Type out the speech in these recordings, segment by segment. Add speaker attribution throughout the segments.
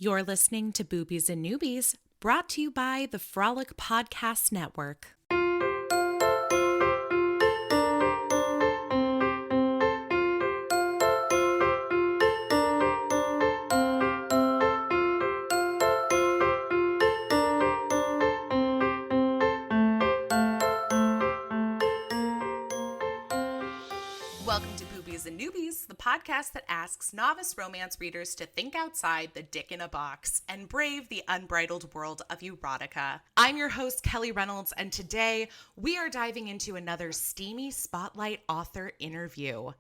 Speaker 1: You're listening to Boobies and Noobies, brought to you by the Frolic Podcast Network. Welcome to Boobies and Noobies, the podcast that asks novice romance readers to think outside the dick in a box and brave the unbridled world of erotica. I'm your host, Kelly Reynolds, and today we are diving into another steamy spotlight author interview.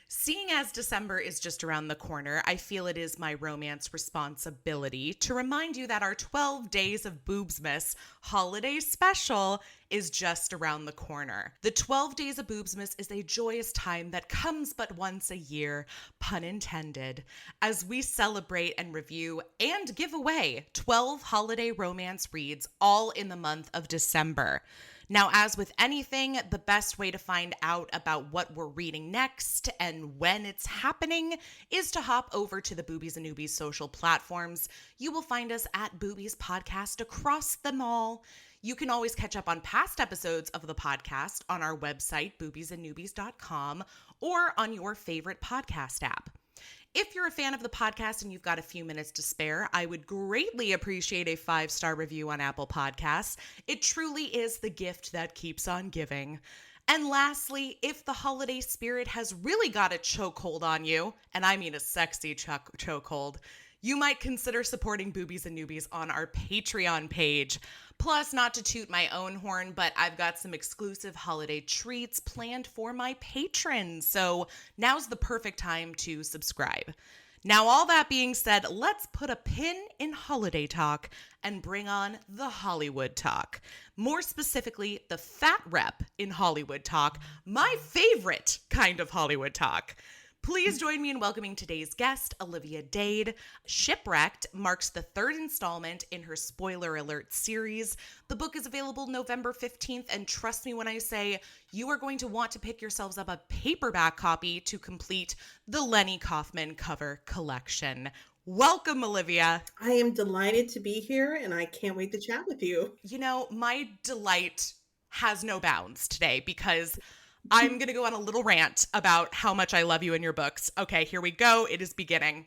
Speaker 1: Seeing as December is just around the corner, I feel it is my romance responsibility to remind you that our 12 Days of Boobsmas holiday special is just around the corner. The 12 Days of Boobsmas is a joyous time that comes but once a year, pun intended, as we celebrate and review and give away 12 holiday romance reads all in the month of December. Now, as with anything, the best way to find out about what we're reading next and when it's happening is to hop over to the Boobies and Noobies social platforms. You will find us at Boobies Podcast across them all. You can always catch up on past episodes of the podcast on our website, boobiesandnoobies.com, or on your favorite podcast app. If you're a fan of the podcast and you've got a few minutes to spare, I would greatly appreciate a 5-star review on Apple Podcasts. It truly is the gift that keeps on giving. And lastly, if the holiday spirit has really got a chokehold on you, and I mean a sexy chokehold, you might consider supporting Boobies and Noobies on our Patreon page. Plus, not to toot my own horn, but I've got some exclusive holiday treats planned for my patrons, so now's the perfect time to subscribe. Now, all that being said, let's put a pin in holiday talk and bring on the Hollywood talk. More specifically, the fat rep in Hollywood talk, my favorite kind of Hollywood talk. Please join me in welcoming today's guest, Olivia Dade. Shipwrecked marks the third installment in her spoiler alert series. The book is available November 15th, and trust me when I say you are going to want to pick yourselves up a paperback copy to complete the Leni Kaufmann cover collection. Welcome, Olivia.
Speaker 2: I am delighted to be here, and I can't wait to chat with you.
Speaker 1: You know, my delight has no bounds today because I'm going to go on a little rant about how much I love you and your books. Okay, here we go. It is beginning.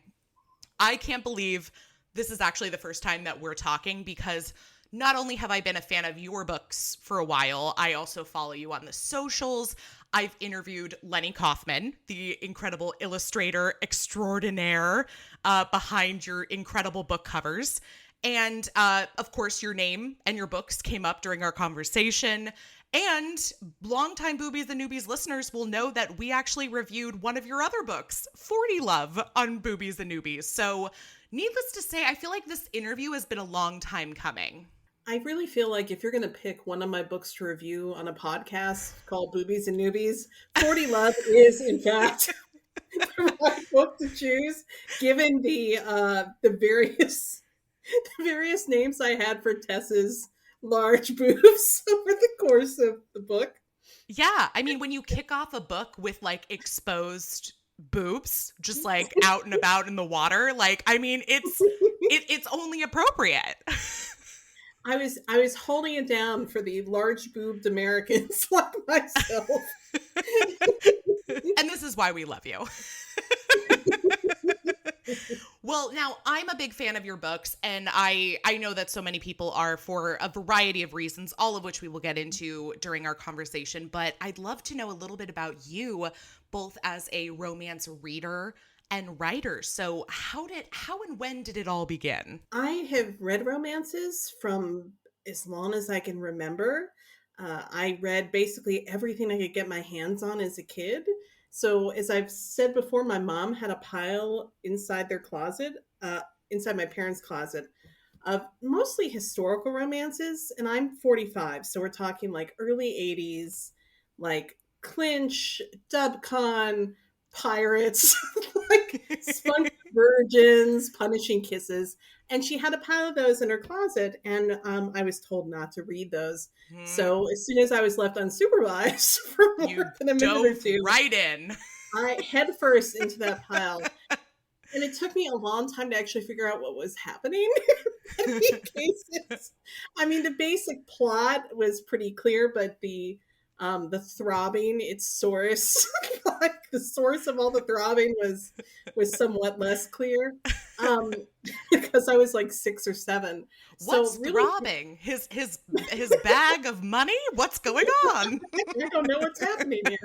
Speaker 1: I can't believe this is actually the first time that we're talking because not only have I been a fan of your books for a while, I also follow you on the socials. I've interviewed Leni Kaufmann, the incredible illustrator extraordinaire behind your incredible book covers. And of course, your name and your books came up during our conversation. And longtime Boobies and Noobies listeners will know that we actually reviewed one of your other books, 40 Love, on Boobies and Noobies. So needless to say, I feel like this interview has been a long time coming.
Speaker 2: I really feel like if you're going to pick one of my books to review on a podcast called Boobies and Noobies, 40 Love is, in fact, the right book to choose, given the various names I had for Tess's large boobs over the course of the book.
Speaker 1: Yeah, I mean, when you kick off a book with like exposed boobs, just like out and about in the water, like, I mean, it's only appropriate.
Speaker 2: I was holding it down for the large boobed Americans like myself.
Speaker 1: And this is why we love you. Well, now I'm a big fan of your books, and I know that so many people are for a variety of reasons, all of which we will get into during our conversation. But I'd love to know a little bit about you, both as a romance reader and writer. So how and when did it all begin?
Speaker 2: I have read romances from as long as I can remember. I read basically everything I could get my hands on as a kid. So as I've said before, my mom had a pile inside their closet, inside my parents' closet, of mostly historical romances. And I'm 45, so we're talking like early 80s, like Clinch, Dubcon, Pirates, like Spunky Virgins, Punishing Kisses. And she had a pile of those in her closet, and I was told not to read those. So as soon as I was left unsupervised for more than a minute or two,
Speaker 1: right in.
Speaker 2: I head first into that pile. And it took me a long time to actually figure out what was happening in many cases. I mean, the basic plot was pretty clear, but the throbbing, its source, like the source of all the throbbing was somewhat less clear. Um, because I was like 6 or 7. So
Speaker 1: What's
Speaker 2: really,
Speaker 1: throbbing? His bag of money? What's going on?
Speaker 2: I don't know what's happening here.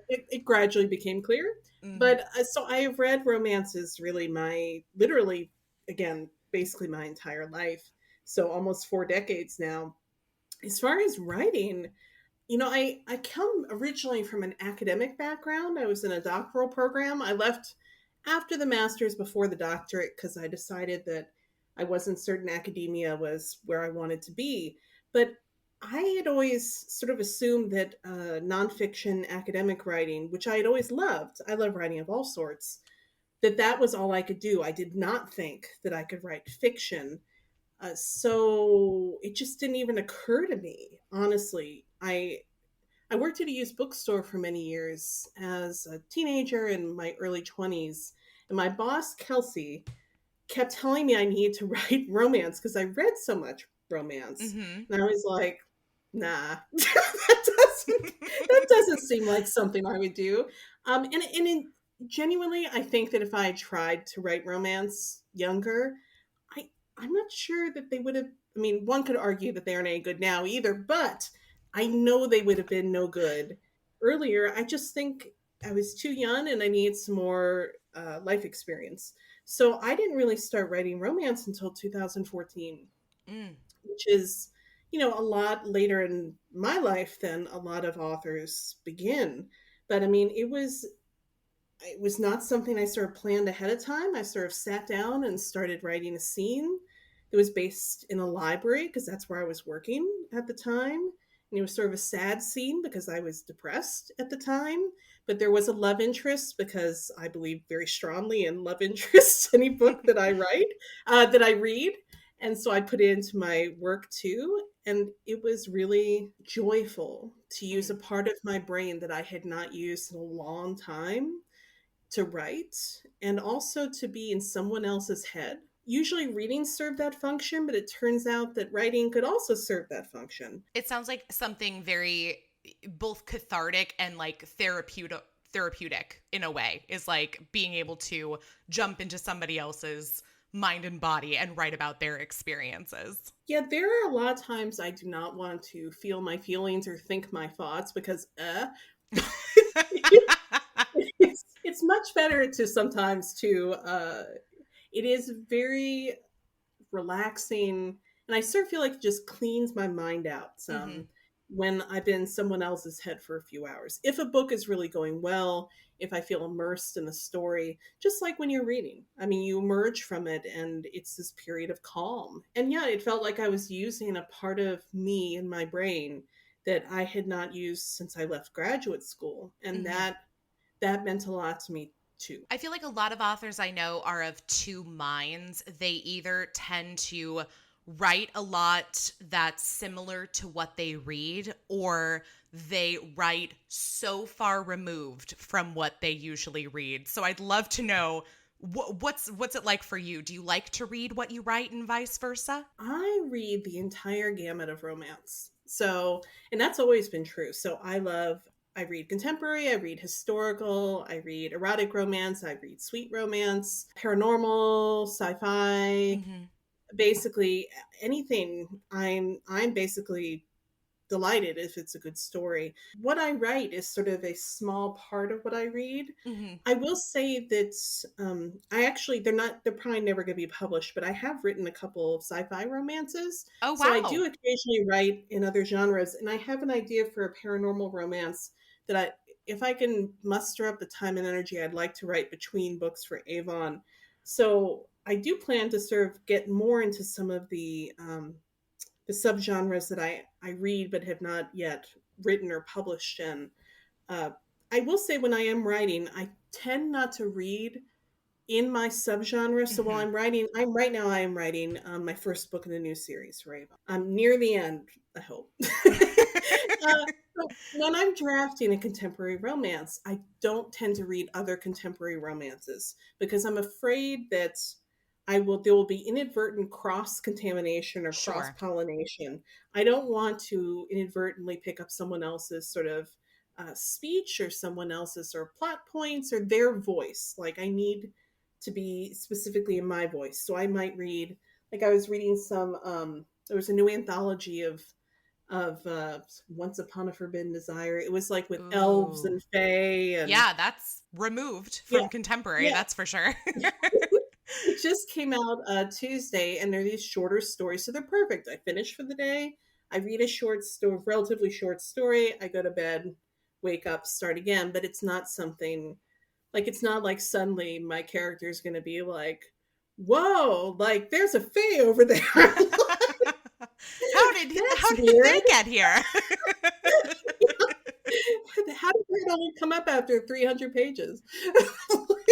Speaker 2: It gradually became clear.
Speaker 1: Mhm.
Speaker 2: But so I have read romances really literally, again, basically my entire life. So almost 4 decades now. As far as writing, I come originally from an academic background. I was in a doctoral program. I left after the master's before the doctorate because I decided that I wasn't certain academia was where I wanted to be. But I had always sort of assumed that nonfiction academic writing, which I had always loved, I love writing of all sorts, that was all I could do. I did not think that I could write fiction. So it just didn't even occur to me, honestly. I worked at a used bookstore for many years as a teenager in my early 20s. And my boss, Kelsey, kept telling me I needed to write romance because I read so much romance.
Speaker 1: Mhm.
Speaker 2: And I was like, nah, that doesn't seem like something I would do. Genuinely, I think that if I had tried to write romance younger, I I'm not sure that they would have. I mean, one could argue that they aren't any good now either, but I know they would have been no good earlier. I just think I was too young and I needed some more life experience. So I didn't really start writing romance until 2014,
Speaker 1: Mm.
Speaker 2: which is, a lot later in my life than a lot of authors begin. But I mean, it was not something I sort of planned ahead of time. I sort of sat down and started writing a scene that was based in a library because that's where I was working at the time. And it was sort of a sad scene because I was depressed at the time. But there was a love interest because I believe very strongly in love interests, any book that I write, that I read. And so I put it into my work too. And it was really joyful to use
Speaker 1: Mm.
Speaker 2: a part of my brain that I had not used in a long time to write and also to be in someone else's head. Usually reading served that function, but it turns out that writing could also serve that function.
Speaker 1: It sounds like something very both cathartic and like therapeutic in a way is like being able to jump into somebody else's mind and body and write about their experiences.
Speaker 2: Yeah, there are a lot of times I do not want to feel my feelings or think my thoughts because it's much better to sometimes to it is very relaxing, and I sort of feel like it just cleans my mind out
Speaker 1: Mhm.
Speaker 2: some when I've been in someone else's head for a few hours. If a book is really going well, if I feel immersed in the story, just like when you're reading. I mean, you emerge from it and it's this period of calm. And yeah, it felt like I was using a part of me in my brain that I had not used since I left graduate school. And
Speaker 1: Mhm.
Speaker 2: that meant a lot to me too.
Speaker 1: I feel like a lot of authors I know are of two minds. They either tend to write a lot that's similar to what they read, or they write so far removed from what they usually read. So I'd love to know what's it like for you? Do you like to read what you write and vice versa?
Speaker 2: I read the entire gamut of romance. So, and that's always been true. So I read contemporary, I read historical, I read erotic romance, I read sweet romance, paranormal, sci-fi,
Speaker 1: Mhm.
Speaker 2: basically anything. I'm basically delighted if it's a good story. What I write is sort of a small part of what I read.
Speaker 1: Mhm.
Speaker 2: I will say that they're probably never going to be published, but I have written a couple of sci-fi romances.
Speaker 1: Oh
Speaker 2: So I
Speaker 1: wow.
Speaker 2: do occasionally write in other genres, and I have an idea for a paranormal romance that if I can muster up the time and energy, I'd like to write between books for Avon. So I do plan to sort of get more into some of the subgenres that I read but have not yet written or published in. Uh, I will say when I am writing, I tend not to read in my subgenre. So while
Speaker 1: Mhm.
Speaker 2: I am writing my first book in a new series, Raving. I'm near the end, I hope. So when I'm drafting a contemporary romance, I don't tend to read other contemporary romances because I'm afraid that there will be inadvertent cross contamination or cross
Speaker 1: Sure.
Speaker 2: pollination. I don't want to inadvertently pick up someone else's sort of speech or someone else's sort of plot points or their voice. Like I need to be specifically in my voice. So I might read, like I was reading there was a new anthology of Once Upon a Forbidden Desire. It was like with elves
Speaker 1: Ooh.
Speaker 2: and fae and
Speaker 1: Yeah, that's removed
Speaker 2: yeah,
Speaker 1: from contemporary,
Speaker 2: yeah.
Speaker 1: that's for sure.
Speaker 2: It just came out Tuesday, and they're these shorter stories, so they're perfect. I finish for the day. I read a short story, relatively short story. I go to bed, wake up, start again. But it's not something like it's not like suddenly my character is going to be like, "Whoa, like there's a fae over there."
Speaker 1: How
Speaker 2: That's
Speaker 1: did they
Speaker 2: weird.
Speaker 1: get here?
Speaker 2: How did that only come up after 300 pages?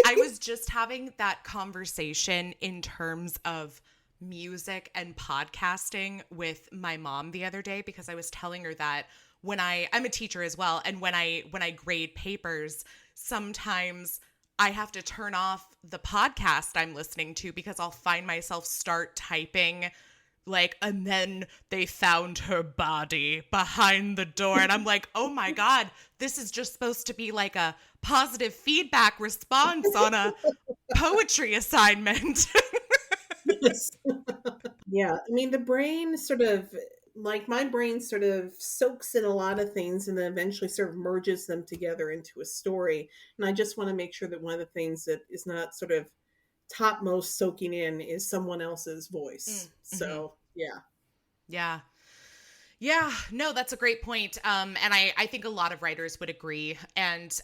Speaker 1: I was just having that conversation in terms of music and podcasting with my mom the other day because I was telling her that I'm a teacher as well, and when I grade papers, sometimes I have to turn off the podcast I'm listening to because I'll find myself start typing like, and then they found her body behind the door. And I'm like, oh my God, this is just supposed to be like a positive feedback response on a poetry assignment.
Speaker 2: Yes. Yeah, I mean, the brain sort of like my brain sort of soaks in a lot of things and then eventually sort of merges them together into a story. And I just want to make sure that one of the things that is not sort of topmost soaking in is someone else's voice.
Speaker 1: Mm-hmm.
Speaker 2: So, yeah.
Speaker 1: Yeah. Yeah, no, that's a great point. And I think a lot of writers would agree. And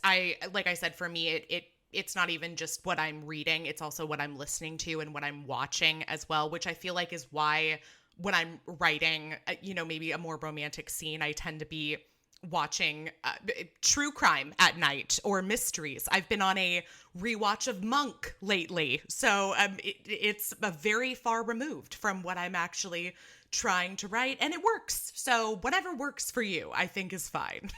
Speaker 1: like I said, for me, it's not even just what I'm reading, it's also what I'm listening to and what I'm watching as well, which I feel like is why when I'm writing, maybe a more romantic scene, I tend to be watching true crime at night or mysteries. I've been on a rewatch of Monk lately. So it's a very far removed from what I'm actually trying to write, and it works. So whatever works for you, I think is fine.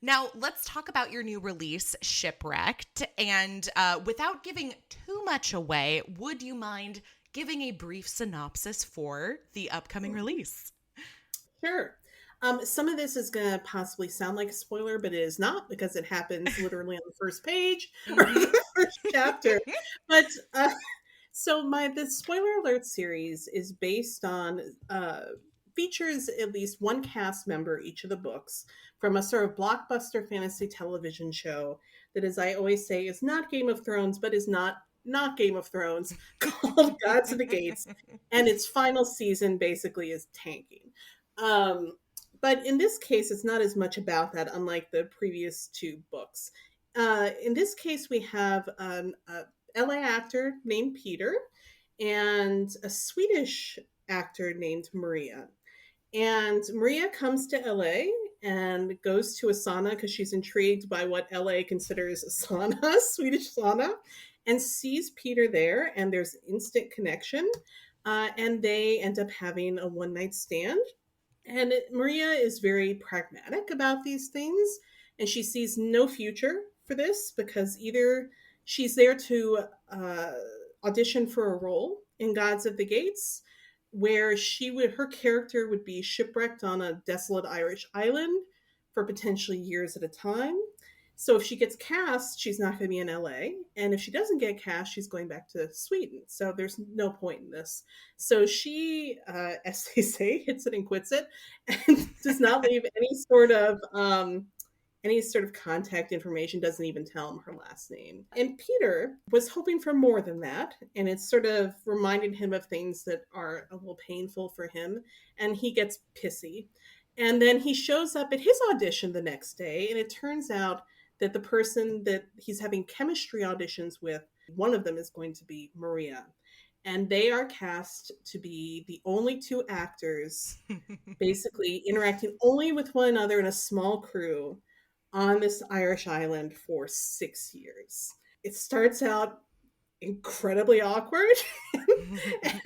Speaker 1: Now, let's talk about your new release, Shipwrecked. And without giving too much away, would you mind giving a brief synopsis for the upcoming release?
Speaker 2: Sure. Some of this is going to possibly sound like a spoiler, but it is not because it happens literally on the first page or
Speaker 1: Mm-hmm.
Speaker 2: the first chapter. But so the spoiler alert series is based on features at least one cast member each of the books from a sort of blockbuster fantasy television show that, as I always say, is not Game of Thrones, but is not Game of Thrones, called Gods of the Gates, and its final season basically is tanking. Um, but in this case, it's not as much about that, unlike the previous two books. In this case, we have a LA actor named Peter and a Swedish actor named Maria. And Maria comes to LA and goes to a sauna because she's intrigued by what LA considers a sauna, Swedish sauna, and sees Peter there, and there's instant connection. And they end up having a one night stand. And Maria is very pragmatic about these things, and she sees no future for this because either she's there to audition for a role in Gods of the Gates, where her character would be shipwrecked on a desolate Irish island for potentially years at a time. So if she gets cast, she's not going to be in LA, and if she doesn't get cast, she's going back to Sweden. So there's no point in this. So she, as they say, hits it and quits it, and does not leave any sort of contact information, doesn't even tell him her last name. And Peter was hoping for more than that, and it sort of reminded him of things that are a little painful for him, and he gets pissy. And then he shows up at his audition the next day, and it turns out that the person that he's having chemistry auditions with, one of them is going to be Maria. And they are cast to be the only two actors basically interacting only with one another in a small crew on this Irish island for 6 years. It starts out incredibly awkward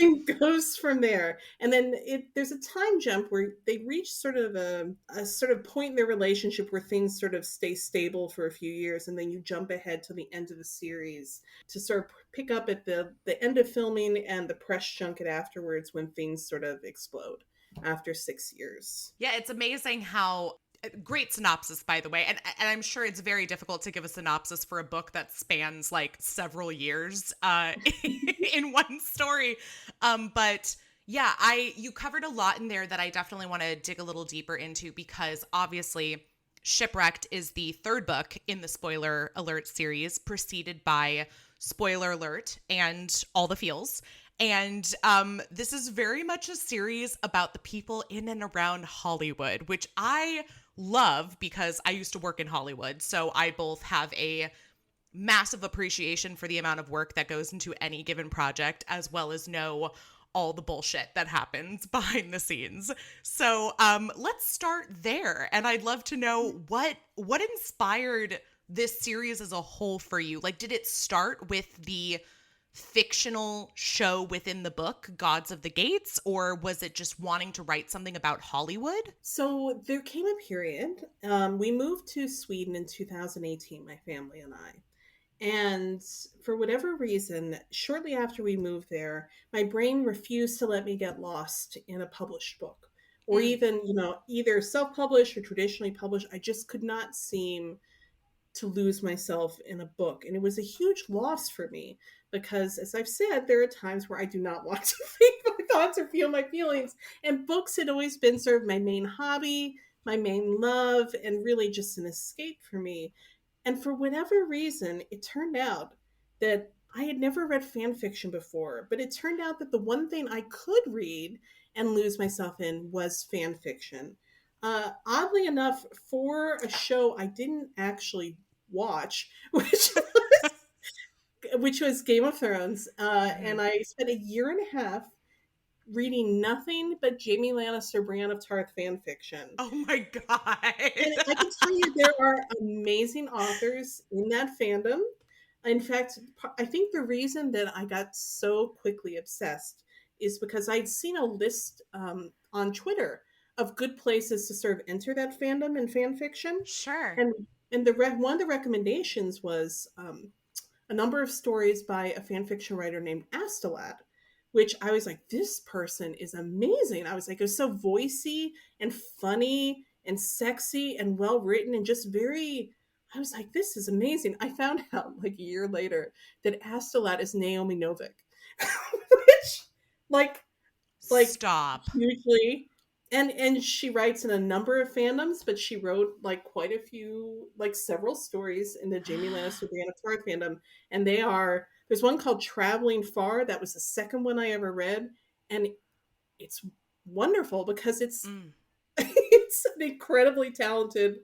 Speaker 2: and goes from there. And then there's a time jump where they reach sort of a sort of point in their relationship where things sort of stay stable for a few years, and then you jump ahead to the end of the series to sort of pick up at the end of filming and the press junket afterwards, when things sort of explode after 6 years.
Speaker 1: Yeah, it's amazing how great synopsis, by the way. And I'm sure it's very difficult to give a synopsis for a book that spans like several years in one story. But yeah, you covered a lot in there that I definitely want to dig a little deeper into, because obviously Shipwrecked is the third book in the Spoiler Alert series, preceded by Spoiler Alert and All the Feels. And this is very much a series about the people in and around Hollywood, which I love because I used to work in Hollywood. So I both have a massive appreciation for the amount of work that goes into any given project, as well as know all the bullshit that happens behind the scenes. So let's start there. And I'd love to know what inspired this series as a whole for you. Like, did it start with the fictional show within the book, Gods of the Gates, or was it just wanting to write something about Hollywood?
Speaker 2: So there came a period. We moved to Sweden in 2018, my family and I. And for whatever reason, shortly after we moved there, my brain refused to let me get lost in a published book, or even, either self-published or traditionally published. I just could not seem to lose myself in a book. And it was a huge loss for me because, as I've said, there are times where I do not want to think my thoughts or feel my feelings. And books had always been sort of my main hobby, my main love, and really just an escape for me. And for whatever reason, it turned out that I had never read fan fiction before, but it turned out that the one thing I could read and lose myself in was fan fiction. Oddly enough, for a show I didn't actually watch, which was Game of Thrones, and I spent a year and a half reading nothing but Jaime Lannister, Brienne of Tarth fan fiction.
Speaker 1: Oh my God.
Speaker 2: And I can tell you, there are amazing authors in that fandom. In fact, I think the reason that I got so quickly obsessed is because I'd seen a list on Twitter of good places to sort of enter that fandom in fan fiction.
Speaker 1: Sure.
Speaker 2: And one of the recommendations was a number of stories by a fan fiction writer named Astolat, which I was like, this person is amazing. I was like, it was so voicey and funny and sexy and well written and just very. I was like, this is amazing. I found out like a year later that Astolat is Naomi Novik, which like
Speaker 1: Stop.
Speaker 2: hugely. And she writes in a number of fandoms, but she wrote like quite a few, like several stories in the Jaime Lannister Brienne of Tarth fandom. And there's one called Traveling Far. That was the second one I ever read. And it's wonderful because it's it's an incredibly talented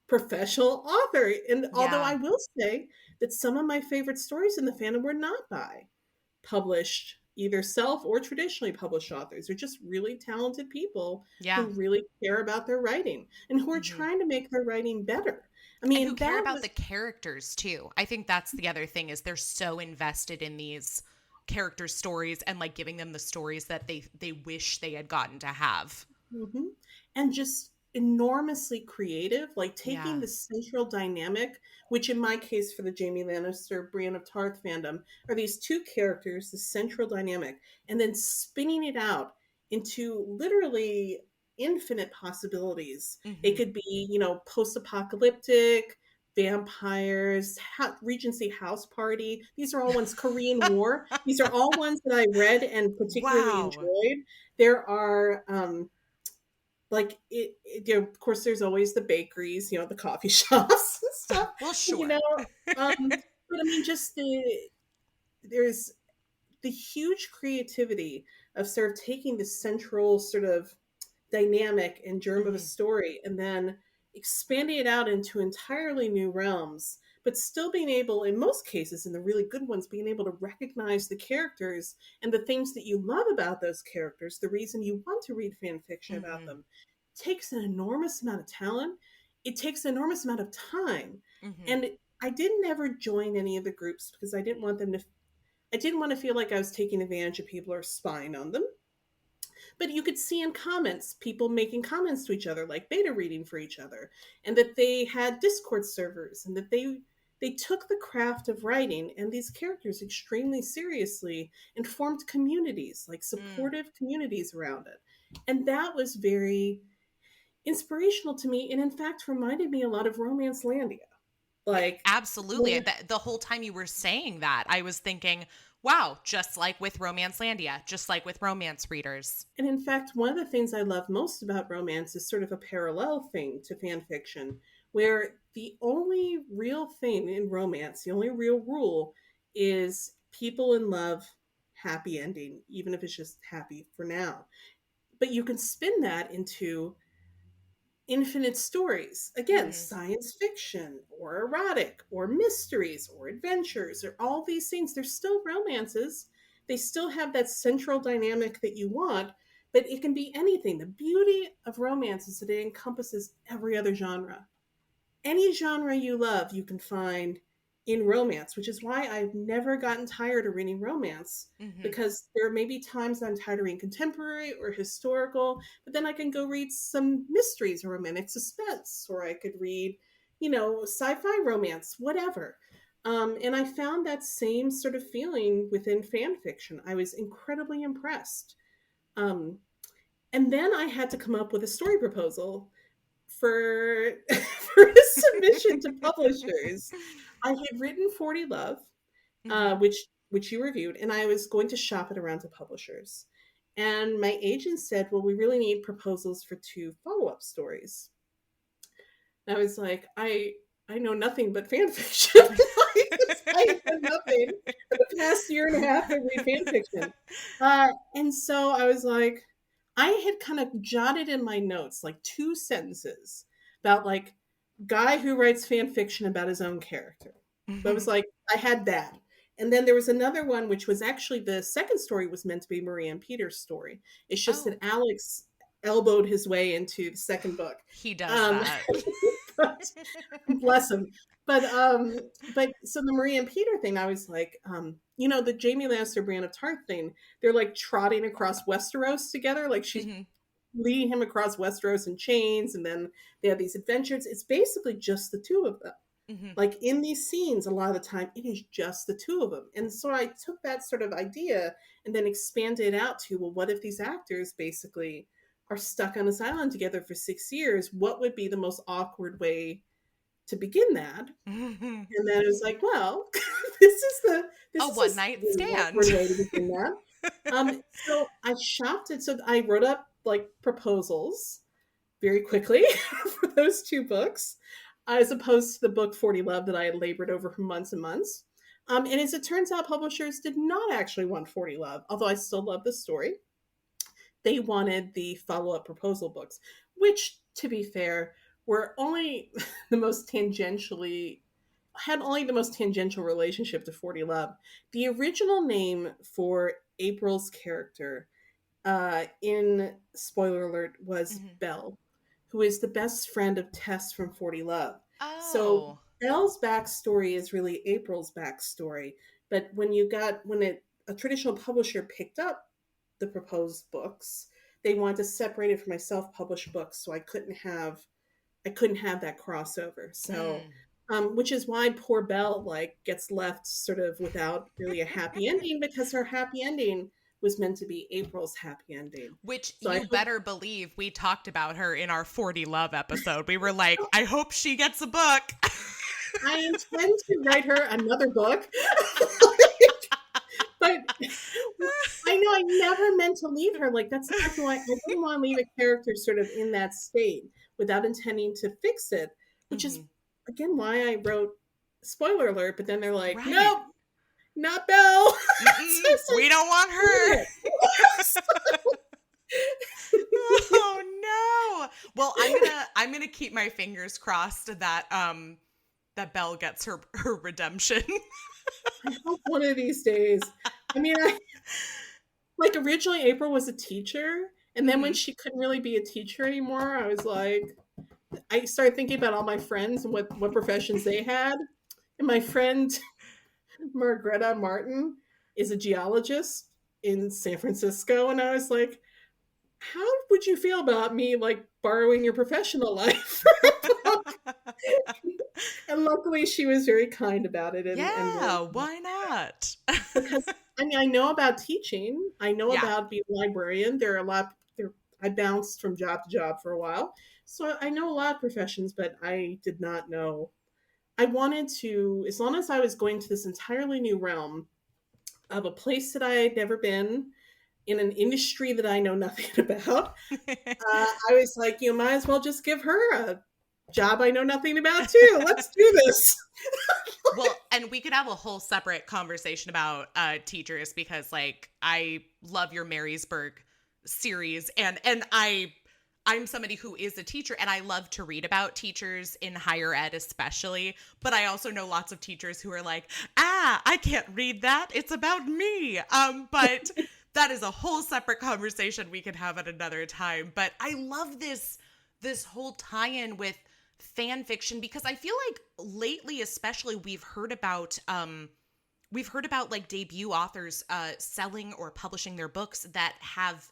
Speaker 2: professional author. And although I will say that some of my favorite stories in the fandom were not by published, either self or traditionally published authors. They're just really talented people who really care about their writing and who are trying to make their writing better. I mean,
Speaker 1: and who care about the characters too. I think that's the other thing, is they're so invested in these character stories and like giving them the stories that they wish they had gotten to have.
Speaker 2: Mm-hmm. And just enormously creative, like taking the central dynamic, which in my case for the Jaime Lannister Brienne of Tarth fandom are these two characters, the central dynamic, and then spinning it out into literally infinite possibilities. It could be, post-apocalyptic, vampires, Regency House Party. These are all ones, Korean War. These are all ones that I read and particularly enjoyed. There are of course there's always the bakeries, the coffee shops and stuff.
Speaker 1: Well, sure.
Speaker 2: But I mean, just there's the huge creativity of sort of taking the central sort of dynamic and germ of a story and then expanding it out into entirely new realms, but still being able, in most cases, in the really good ones, being able to recognize the characters and the things that you love about those characters, the reason you want to read fan fiction about them, takes an enormous amount of talent. It takes an enormous amount of time. And I didn't ever join any of the groups because I didn't want them to I didn't want to feel like I was taking advantage of people or spying on them. But you could see in comments people making comments to each other, like beta reading for each other, and that they had Discord servers, and that they took the craft of writing and these characters extremely seriously and formed communities, like supportive communities around it. And that was very inspirational to me, and in fact reminded me a lot of Romance Landia. Like,
Speaker 1: Absolutely. The whole time you were saying that, I was thinking, wow, just like with Romance Landia, just like with romance readers.
Speaker 2: and in fact, one of the things I love most about romance is sort of a parallel thing to fan fiction, where the only real thing in romance, the only real rule, is people in love, happy ending, even if it's just happy for now. But you can spin that into infinite stories. Again, science fiction or erotic or mysteries or adventures or all these things. They're still romances. They still have that central dynamic that you want, but it can be anything. The beauty of romance is that it encompasses every other genre. Any genre you love, you can find in romance, which is why I've never gotten tired of reading romance, because there may be times I'm tired of reading contemporary or historical, but then I can go read some mysteries or romantic suspense, or I could read, sci-fi romance, whatever. And I found that same sort of feeling within fan fiction. I was incredibly impressed. And then I had to come up with a story proposal for for a submission to publishers. I had written 40 Love, which you reviewed, and I was going to shop it around to publishers. And my agent said, "Well, we really need proposals for 2 follow-up stories." And I was like, I know nothing but fan fiction. I know nothing for the past year and a half I read fan fiction. And so I was like, I had kind of jotted in my notes like 2 sentences about like guy who writes fan fiction about his own character. But I was like, I had that. And then there was another one, which was actually the second story was meant to be Marie and Peter's story. It's just that Alex elbowed his way into the second book.
Speaker 1: He does that.
Speaker 2: But, bless him. But so the Marie and Peter thing, I was like, the Jamie Lannister Brienne of Tarth thing, they're like trotting across Westeros together. Like she's leading him across Westeros in chains, and then they have these adventures. It's basically just the 2 of them. Like in these scenes, a lot of the time, it is just the 2 of them. And so I took that sort of idea and then expanded it out to, well, what if these actors basically are stuck on this island together for 6 years? What would be the most awkward way to begin that? And then it was like, well, this is
Speaker 1: a one night stand
Speaker 2: way to begin that. So I shopped it. So I wrote up like proposals very quickly for those 2 books, as opposed to the book 40 Love that I had labored over for months and months. And as it turns out, publishers did not actually want 40 Love, although I still love the story. They wanted the follow-up proposal books, which, to be fair, were only the most tangential relationship to 40 Love. The original name for April's character, in spoiler alert, was Belle, who is the best friend of Tess from 40 Love. So Belle's backstory is really April's backstory. But when a traditional publisher picked up the proposed books, they wanted to separate it from my self-published books, so I couldn't have that crossover. So which is why poor Belle gets left sort of without really a happy ending, because her happy ending was meant to be April's happy ending.
Speaker 1: Which you better believe we talked about her in our 40 Love episode. We were like, I hope she gets a book.
Speaker 2: I intend to write her another book. But I know I never meant to leave her. Like, that's exactly why I didn't want to leave a character sort of in that state without intending to fix it, which is, again, why I wrote spoiler alert, but then they're like, nope, not Belle.
Speaker 1: So we don't want her. Oh no. Well, I'm gonna keep my fingers crossed that that Belle gets her redemption.
Speaker 2: I hope one of these days. I mean, originally April was a teacher, and then when she couldn't really be a teacher anymore, I was like, I started thinking about all my friends and what professions they had. And my friend Margreta Martin, is a geologist in San Francisco. And I was like, how would you feel about me like borrowing your professional life? And luckily she was very kind about it and
Speaker 1: Yeah,
Speaker 2: willing
Speaker 1: why not?
Speaker 2: because I mean I know about teaching. I know
Speaker 1: Yeah.
Speaker 2: about being a librarian. There are a lot there I bounced from job to job for a while. So I know a lot of professions, but I did not know. I wanted to, as long as I was going to this entirely new realm of a place that I had never been, in an industry that I know nothing about, I was like, you might as well just give her a job I know nothing about too. Let's do this.
Speaker 1: Well, and we could have a whole separate conversation about teachers because like I love your Marysburg series and I'm somebody who is a teacher and I love to read about teachers in higher ed especially, but I also know lots of teachers who are like, I can't read that. It's about me. But that is a whole separate conversation we could have at another time. But I love this whole tie-in with fan fiction because I feel like lately especially we've heard about like debut authors selling or publishing their books that have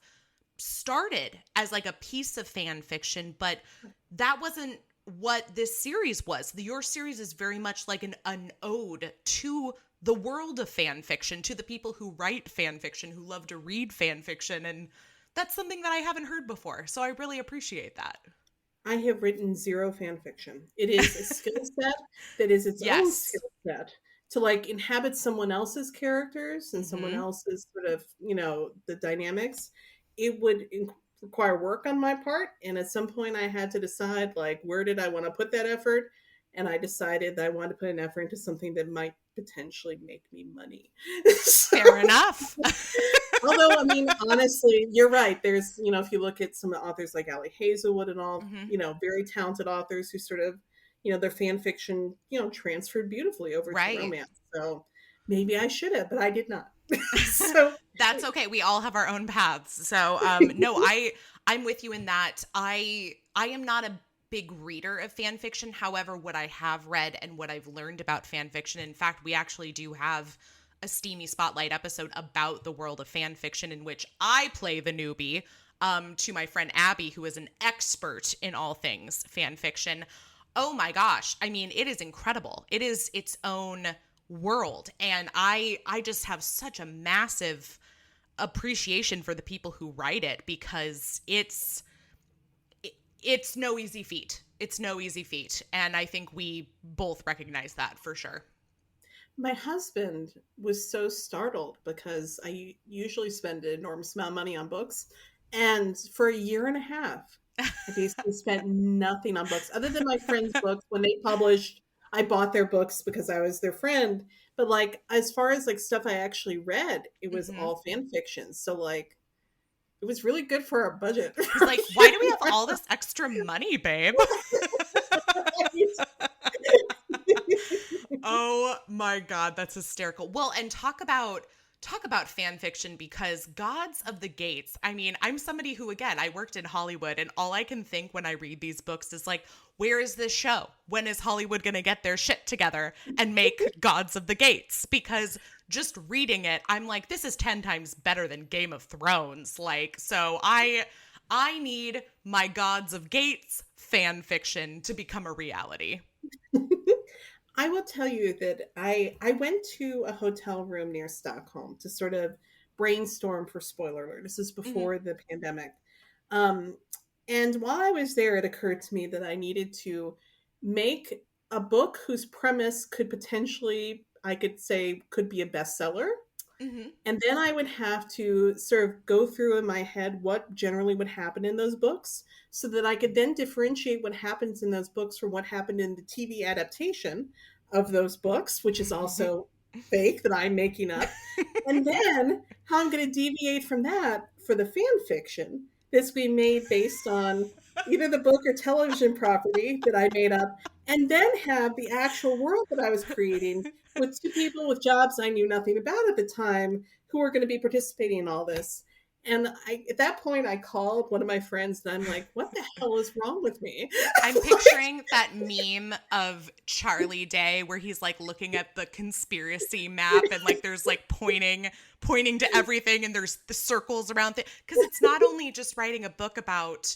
Speaker 1: started as like a piece of fan fiction, but that wasn't what this series was. Your series is very much like an ode to the world of fan fiction, to the people who write fan fiction, who love to read fan fiction, and that's something that I haven't heard before. So I really appreciate that.
Speaker 2: I have written zero fan fiction. It is a skill set that is its own
Speaker 1: Yes.
Speaker 2: skill set to like inhabit someone else's characters and someone
Speaker 1: Mm-hmm.
Speaker 2: else's sort of, the dynamics. It would require work on my part. And at some point, I had to decide, like, where did I want to put that effort? And I decided that I wanted to put an effort into something that might potentially make me money. So,
Speaker 1: Fair enough.
Speaker 2: although, I mean, honestly, you're right. There's, if you look at some authors like Allie Hazelwood and all,
Speaker 1: Mm-hmm.
Speaker 2: very talented authors who sort of, their fan fiction, transferred beautifully over to
Speaker 1: Right.
Speaker 2: romance. So maybe I should have, but I did not. So,
Speaker 1: That's okay. We all have our own paths. So, no, I'm with you in that. I am not a big reader of fan fiction. However, what I have read and what I've learned about fan fiction, in fact, we actually do have a Steamy Spotlight episode about the world of fan fiction in which I play the newbie to my friend Abby, who is an expert in all things fan fiction. Oh my gosh. I mean, it is incredible. It is its own world. And I just have such a massive appreciation for the people who write it because it's no easy feat. It's no easy feat. And I think we both recognize that for sure.
Speaker 2: my husband was so startled because I usually spend an enormous amount of money on books. And for a year and a half, I basically spent nothing on books other than my friends' books. When they published, I bought their books because I was their friend. But like as far as like stuff I actually read, it was
Speaker 1: Mhm.
Speaker 2: all fan fiction. So like it was really good for our budget.
Speaker 1: He's like, why do we have all this extra money, babe? Oh my God, that's hysterical. Well, and talk about fan fiction because Gods of the Gates. I mean, I'm somebody who, again, I worked in Hollywood and all I can think when I read these books is like, where is this show? When is Hollywood going to get their shit together and make Gods of the Gates? Because just reading it, I'm like, this is 10 times better than Game of Thrones. Like, so I need my Gods of Gates fan fiction to become a reality.
Speaker 2: I will tell you that I went to a hotel room near Stockholm to sort of brainstorm for spoiler alert. This is
Speaker 1: Hmm.
Speaker 2: before the pandemic. Um, and while I was there, it occurred to me that I needed to make a book whose premise could potentially, I could say, could be a bestseller.
Speaker 1: Hmm.
Speaker 2: And then I would have to sort of go through in my head what generally would happen in those books so that I could then differentiate what happens in those books from what happened in the TV adaptation of those books, which is also fake that I'm making up. And then how I'm going to deviate from that for the fan fiction that's being made based on either the book or television property that I made up, and then have the actual world that I was creating with two people with jobs I knew nothing about at the time who were going to be participating in all this. And at that point, I called one of my friends and I'm like, what the hell is wrong with me?
Speaker 1: I'm picturing that meme of Charlie Day where he's like looking at the conspiracy map and like there's like pointing to everything and there's the circles around things. Because it's not only just writing a book about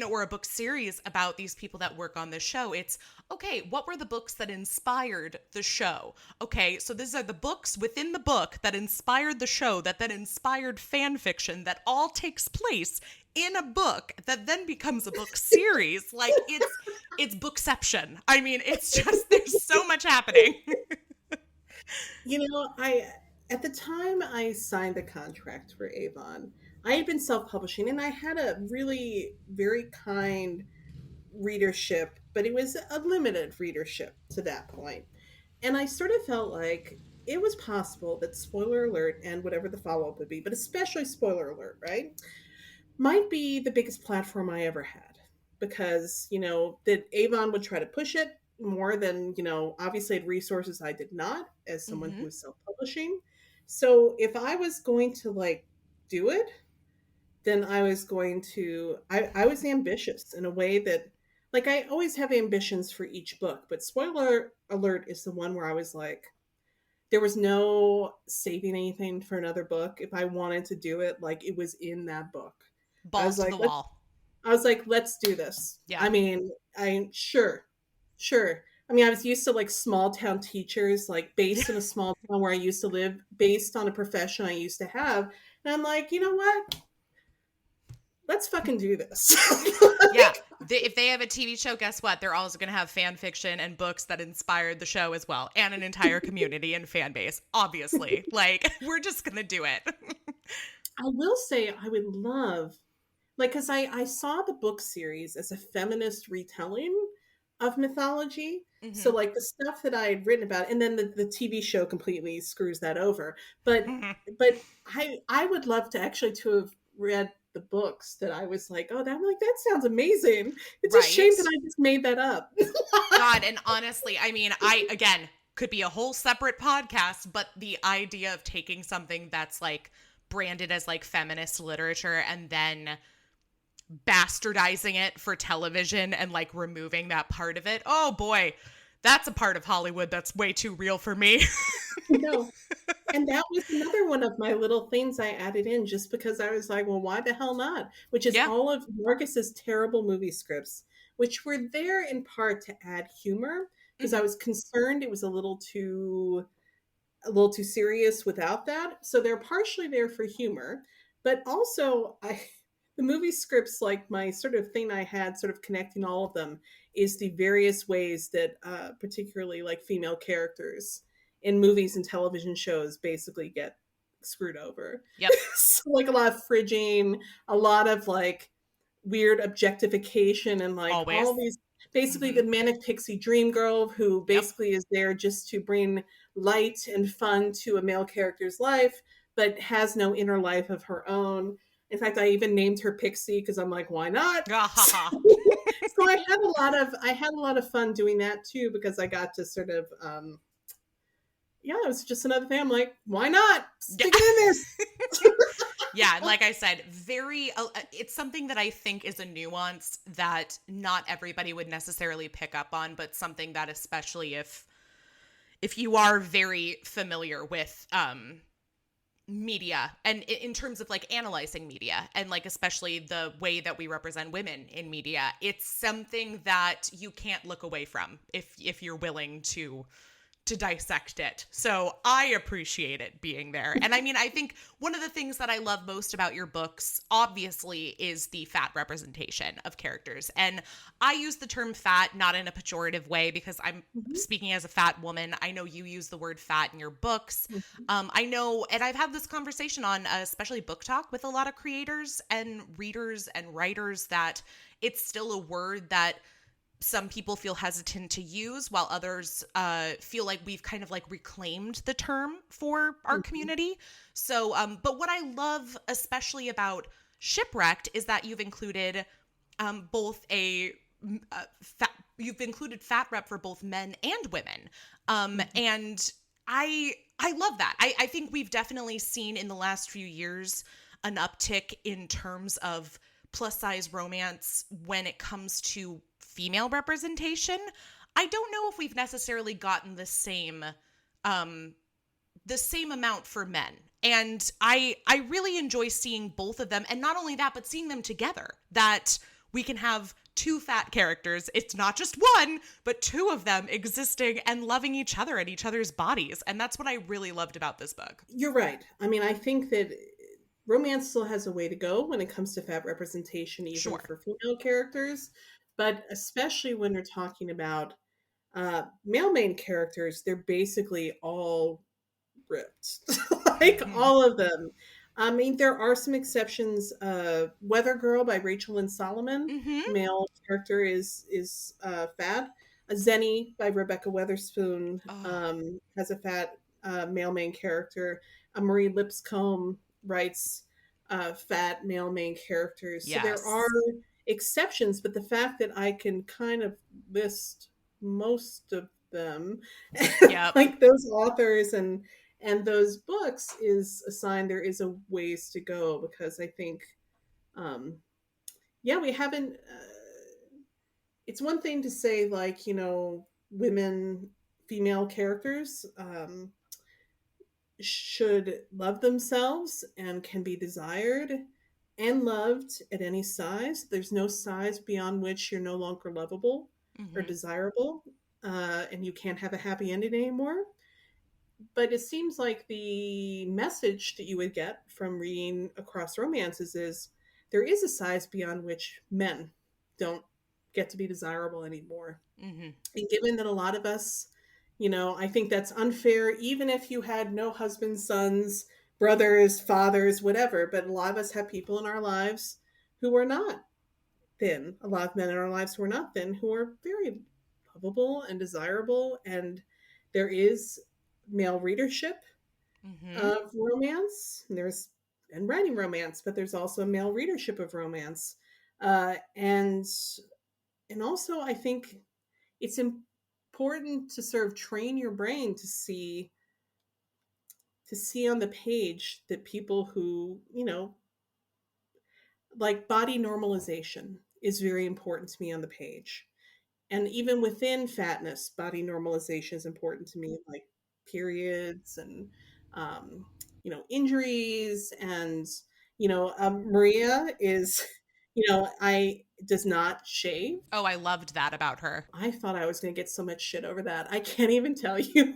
Speaker 1: or a book series about these people that work on the show. It's, okay, what were the books that inspired the show? Okay, so these are the books within the book that inspired the show, that then inspired fan fiction, that all takes place in a book that then becomes a book series. Like, it's bookception. I mean, it's just, there's so much happening.
Speaker 2: I at the time I signed the contract for Avon, I had been self-publishing and I had a really very kind readership, but it was a limited readership to that point. And I sort of felt like it was possible that spoiler alert and whatever the follow-up would be, but especially spoiler alert, right? Might be the biggest platform I ever had because, that Avon would try to push it more than, obviously had resources I did not as someone who
Speaker 1: Mm-hmm.
Speaker 2: was self-publishing. So if I was going to like do it, then I was going to, I was ambitious in a way that, like, I always have ambitions for each book, but spoiler alert is the one where I was like, there was no saving anything for another book. If I wanted to do it, like, it was in that book. I was
Speaker 1: Balls to
Speaker 2: like,
Speaker 1: the wall.
Speaker 2: let's do this.
Speaker 1: Yeah.
Speaker 2: I mean, sure. I mean, I was used to like small town teachers, like based in a small town where I used to live, based on a profession I used to have. And I'm like, you know what? Let's fucking do this.
Speaker 1: Yeah. If they have a TV show, guess what? They're also going to have fan fiction and books that inspired the show as well, and an entire community and fan base, obviously. Like, we're just going to do it.
Speaker 2: I will say I would love, like, because I saw the book series as a feminist retelling of mythology. So,
Speaker 1: Mm-hmm.
Speaker 2: like, the stuff that I had written about, and then the TV show completely screws that over. But
Speaker 1: Mm-hmm.
Speaker 2: but I would love to actually to have read the books that I was like, oh, that sounds amazing. It's a shame
Speaker 1: Right.
Speaker 2: that I just made that up.
Speaker 1: God, and honestly, I mean, again, could be a whole separate podcast, but the idea of taking something that's like branded as like feminist literature and then bastardizing it for television and like removing that part of it. Oh boy, that's a part of Hollywood that's way too real for me.
Speaker 2: No. And that was another one of my little things I added in just because I was like, well, why the hell not? Which is
Speaker 1: Yeah.
Speaker 2: all of Marcus's terrible movie scripts, which were there in part to add humor because I
Speaker 1: Mm-hmm.
Speaker 2: was concerned it was a little too serious without that. So they're partially there for humor, but also the movie scripts, like my sort of thing I had sort of connecting all of them is the various ways that particularly like female characters in movies and television shows basically get screwed over.
Speaker 1: Yep.
Speaker 2: So like a lot of fridging, a lot of like weird objectification and like all
Speaker 1: Always.
Speaker 2: these basically
Speaker 1: Mm-hmm.
Speaker 2: the manic pixie dream girl who
Speaker 1: Yep.
Speaker 2: basically is there just to bring light and fun to a male character's life but has no inner life of her own. In fact, I even named her Pixie because I'm like, why not?
Speaker 1: Ah, ha, ha.
Speaker 2: So I had a lot of fun doing that too because I got to sort of yeah, it was just another thing. I'm like, why not?
Speaker 1: Yeah.
Speaker 2: Stick it in there.
Speaker 1: Yeah, and like I said, it's something that I think is a nuance that not everybody would necessarily pick up on, but something that especially if you are very familiar with media and in terms of like analyzing media and like especially the way that we represent women in media, it's something that you can't look away from if you're willing to dissect it. So I appreciate it being there. And I mean, I think one of the things that I love most about your books, obviously, is the fat representation of characters. And I use the term fat not in a pejorative way because I'm
Speaker 2: Mhm,
Speaker 1: speaking as a fat woman. I know you use the word fat in your books.
Speaker 2: mhm,
Speaker 1: I know, and I've had this conversation on especially Book Talk with a lot of creators and readers and writers that it's still a word that some people feel hesitant to use while others feel like we've kind of like reclaimed the term for our
Speaker 2: mhm,
Speaker 1: community. So, but what I love especially about Shipwrecked is that you've included both you've included fat rep for both men and women.
Speaker 2: mhm.
Speaker 1: And I love that. I think we've definitely seen in the last few years an uptick in terms of plus size romance when it comes to female representation. I don't know if we've necessarily gotten the same amount for men. And I really enjoy seeing both of them. And not only that, but seeing them together, that we can have two fat characters. It's not just one, but two of them existing and loving each other and each other's bodies. And that's what I really loved about this book.
Speaker 2: You're right. I mean, I think that romance still has a way to go when it comes to fat representation, even for female characters. But especially when we're talking about male main characters, they're basically all ripped. Like all of them. I mean, there are some exceptions. Weather Girl by Rachel and Solomon, male character is fat. Zenny by Rebecca Weatherspoon has a fat male main character. Marie Lipscomb writes fat male main characters. Yes. So there are exceptions, but the fact that I can kind of list most of them, like those authors and those books, is a sign there is a ways to go, because I think, we haven't, it's one thing to say, like, you know, female characters should love themselves and can be desired and loved at any size. There's no size beyond which you're no longer lovable or desirable, and you can't have a happy ending anymore. But it seems like the message that you would get from reading across romances is there is a size beyond which men don't get to be desirable anymore. And given that a lot of us, you know, I think that's unfair, even if you had no husbands, sons, brothers, fathers, whatever. But a lot of us have people in our lives who are not thin. A lot of men in our lives who are not thin, who are very lovable and desirable. And there is male readership of romance. And writing romance, but there's also male readership of romance. And also, I think it's important to sort of train your brain to see on the page that people who, you know, like body normalization is very important to me on the page. And even within fatness, body normalization is important to me, like periods and, you know, injuries. And, you know, Maria is, you know, does not shave.
Speaker 1: Oh, I loved that about her.
Speaker 2: I thought I was going to get so much shit over that. I can't even tell you.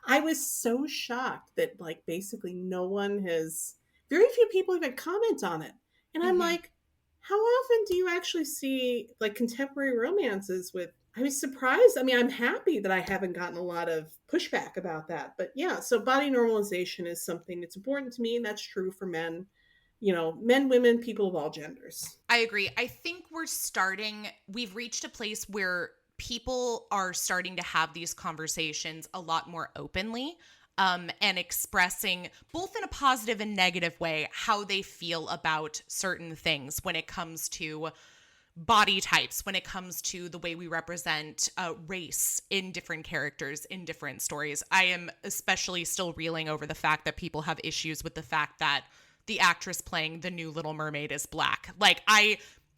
Speaker 2: I was so shocked that, like, basically very few people even comment on it. And I'm like, how often do you actually see, like, contemporary romances with, I was surprised. I mean, I'm happy that I haven't gotten a lot of pushback about that. But yeah, so body normalization is something that's important to me, and that's true for men. You know, men, women, people of all genders.
Speaker 1: I agree. I think we've reached a place where people are starting to have these conversations a lot more openly, and expressing, both in a positive and negative way, how they feel about certain things when it comes to body types, when it comes to the way we represent race in different characters, in different stories. I am especially still reeling over the fact that people have issues with the fact that the actress playing the new Little Mermaid is Black. Like,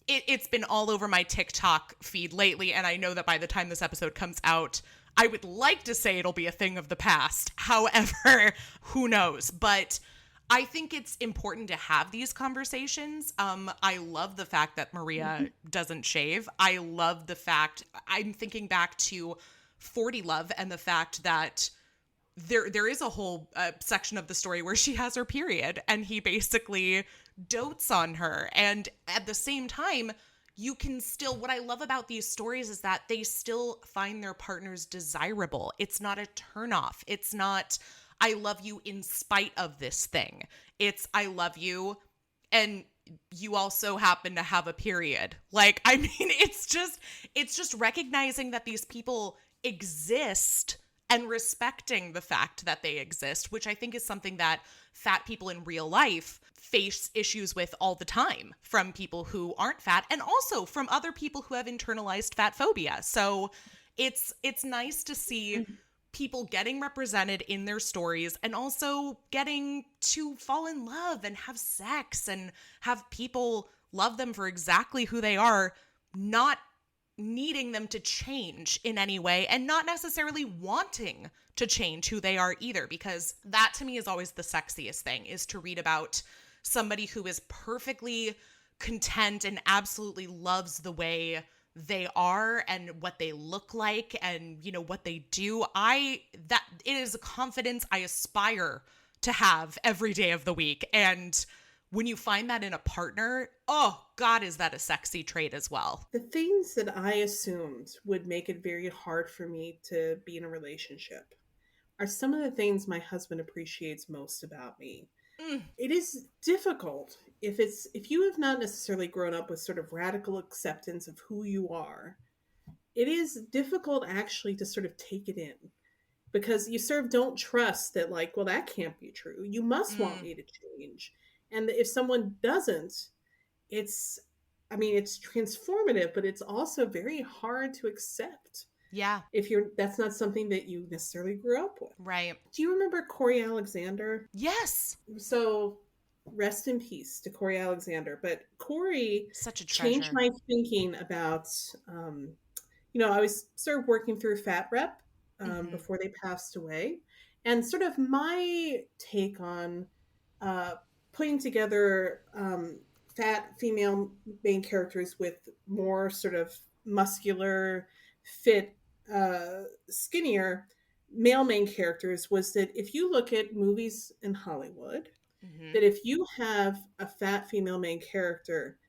Speaker 1: it's been all over my TikTok feed lately, and I know that by the time this episode comes out, I would like to say it'll be a thing of the past. However, who knows? But I think it's important to have these conversations. I love the fact that Maria doesn't shave. I love the fact, I'm thinking back to 40 Love and the fact that there is a whole section of the story where she has her period and he basically dotes on her. And at the same time, you can still, what I love about these stories is that they still find their partners desirable. It's not a turnoff. It's not, I love you in spite of this thing. It's, I love you and you also happen to have a period. Like, I mean, it's just recognizing that these people exist and respecting the fact that they exist, which I think is something that fat people in real life face issues with all the time, from people who aren't fat and also from other people who have internalized fat phobia. So it's nice to see people getting represented in their stories and also getting to fall in love and have sex and have people love them for exactly who they are, not needing them to change in any way and not necessarily wanting to change who they are either, because that to me is always the sexiest thing, is to read about somebody who is perfectly content and absolutely loves the way they are and what they look like and, you know, what they do. That it is a confidence I aspire to have every day of the week. And when you find that in a partner, oh God, is that a sexy trait as well?
Speaker 2: The things that I assumed would make it very hard for me to be in a relationship are some of the things my husband appreciates most about me.
Speaker 1: Mm,
Speaker 2: It is difficult if you have not necessarily grown up with sort of radical acceptance of who you are. It is difficult actually to sort of take it in because you sort of don't trust that, like, well, that can't be true. You must want
Speaker 1: mm,
Speaker 2: me to change. And if someone doesn't, it's I mean, it's transformative, but it's also very hard to accept
Speaker 1: yeah,
Speaker 2: if you're that's not something that you necessarily grew up with.
Speaker 1: right.
Speaker 2: Do you remember Corey Alexander?
Speaker 1: Yes.
Speaker 2: So rest in peace to Corey Alexander. But Corey
Speaker 1: Such a
Speaker 2: changed
Speaker 1: treasure.
Speaker 2: my thinking about, I was sort of working through Fat Rep
Speaker 1: Mm-hmm.
Speaker 2: before they passed away. And sort of my take on uh, putting together fat female main characters with more sort of muscular, fit, skinnier male main characters was that if you look at movies in Hollywood,
Speaker 1: Mm-hmm.
Speaker 2: that if you have a fat female main character,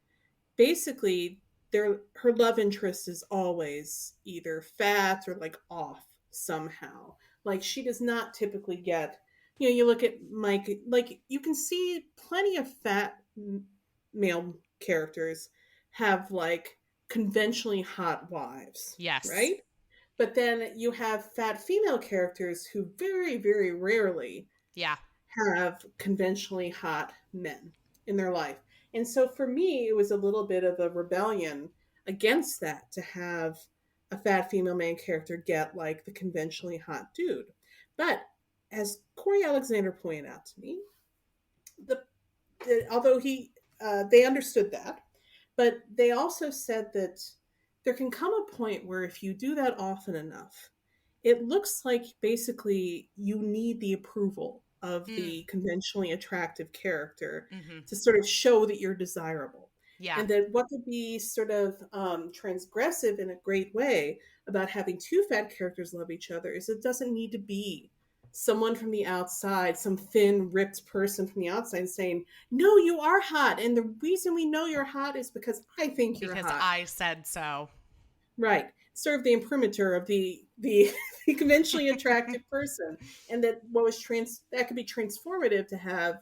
Speaker 2: basically her love interest is always either fat or like off somehow. Like she does not typically get, you look at Mike, like you can see plenty of fat male characters have like conventionally hot wives,
Speaker 1: Yes.
Speaker 2: right? But then you have fat female characters who very, very rarely
Speaker 1: Yeah.
Speaker 2: have conventionally hot men in their life. And so for me, it was a little bit of a rebellion against that to have a fat female main character get like the conventionally hot dude. But as Corey Alexander pointed out to me, the, although they understood that, but they also said that there can come a point where if you do that often enough, it looks like basically you need the approval of
Speaker 1: Mm.
Speaker 2: the conventionally attractive character
Speaker 1: Mm-hmm.
Speaker 2: to sort of show that you're desirable.
Speaker 1: Yeah.
Speaker 2: And that what could be sort of transgressive in a great way about having two fat characters love each other is it doesn't need to be someone from the outside, some thin, ripped person from the outside saying, no, you are hot. And the reason we know you're hot is because I think you're
Speaker 1: Because
Speaker 2: hot.
Speaker 1: I said so.
Speaker 2: Right. Serve the imprimatur of the the conventionally attractive person. And that that could be transformative to have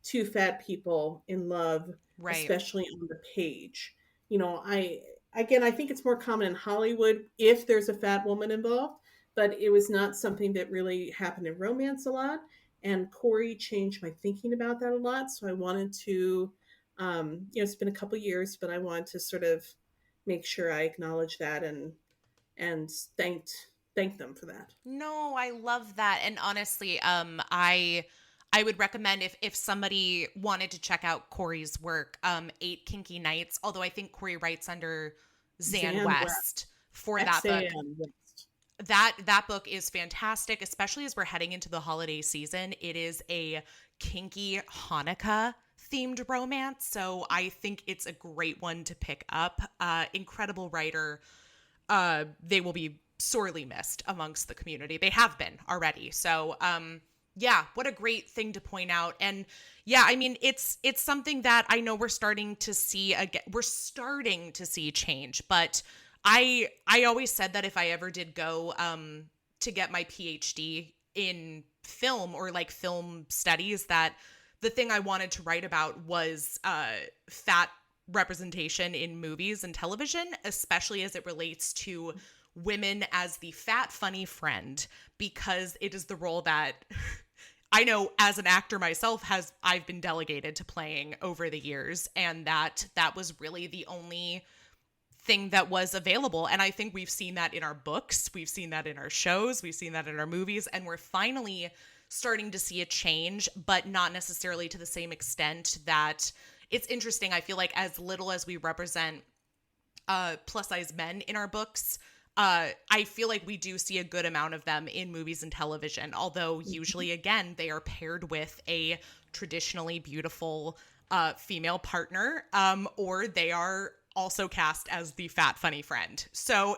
Speaker 2: two fat people in love,
Speaker 1: Right.
Speaker 2: especially on the page. I think it's more common in Hollywood if there's a fat woman involved, but it was not something that really happened in romance a lot. And Corey changed my thinking about that a lot. So I wanted to, it's been a couple years, but I wanted to sort of make sure I acknowledge that and thank them for that.
Speaker 1: No, I love that. And honestly, I would recommend if somebody wanted to check out Corey's work, Eight Kinky Nights, although I think Corey writes under Xan
Speaker 2: Xan West,
Speaker 1: West for that book.
Speaker 2: Xan West.
Speaker 1: That book is fantastic, especially as we're heading into the holiday season. It is a kinky Hanukkah themed romance, so I think it's a great one to pick up. Incredible writer. They will be sorely missed amongst the community. They have been already. So, yeah, what a great thing to point out. And yeah, I mean, it's something that I know we're starting to see again. We're starting to see change, but I always said that if I ever did go to get my PhD in film or like film studies, that the thing I wanted to write about was fat representation in movies and television, especially as it relates to women as the fat, funny friend, because it is the role that I know as an actor myself I've been delegated to playing over the years. And that was really the only thing that was available. And I think we've seen that in our books, we've seen that in our shows, we've seen that in our movies, and we're finally starting to see a change, but not necessarily to the same extent. That it's interesting. I feel like as little as we represent plus size men in our books, I feel like we do see a good amount of them in movies and television, although usually, again, they are paired with a traditionally beautiful female partner, or they are also cast as the fat, funny friend. So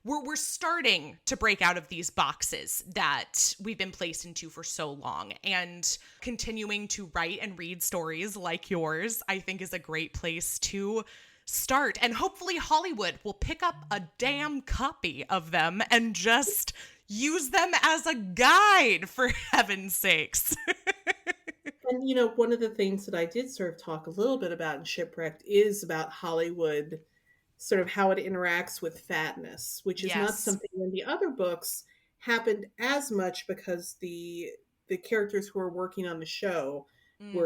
Speaker 1: we're starting to break out of these boxes that we've been placed into for so long, and continuing to write and read stories like yours, I think, is a great place to start. And hopefully Hollywood will pick up a damn copy of them and just use them as a guide, for heaven's sakes.
Speaker 2: And, you know, one of the things that I did sort of talk a little bit about in Shipwrecked is about Hollywood, sort of how it interacts with fatness, which is not
Speaker 1: Yes.
Speaker 2: something in the other books happened as much, because the characters who were working on the show
Speaker 1: Mm-hmm.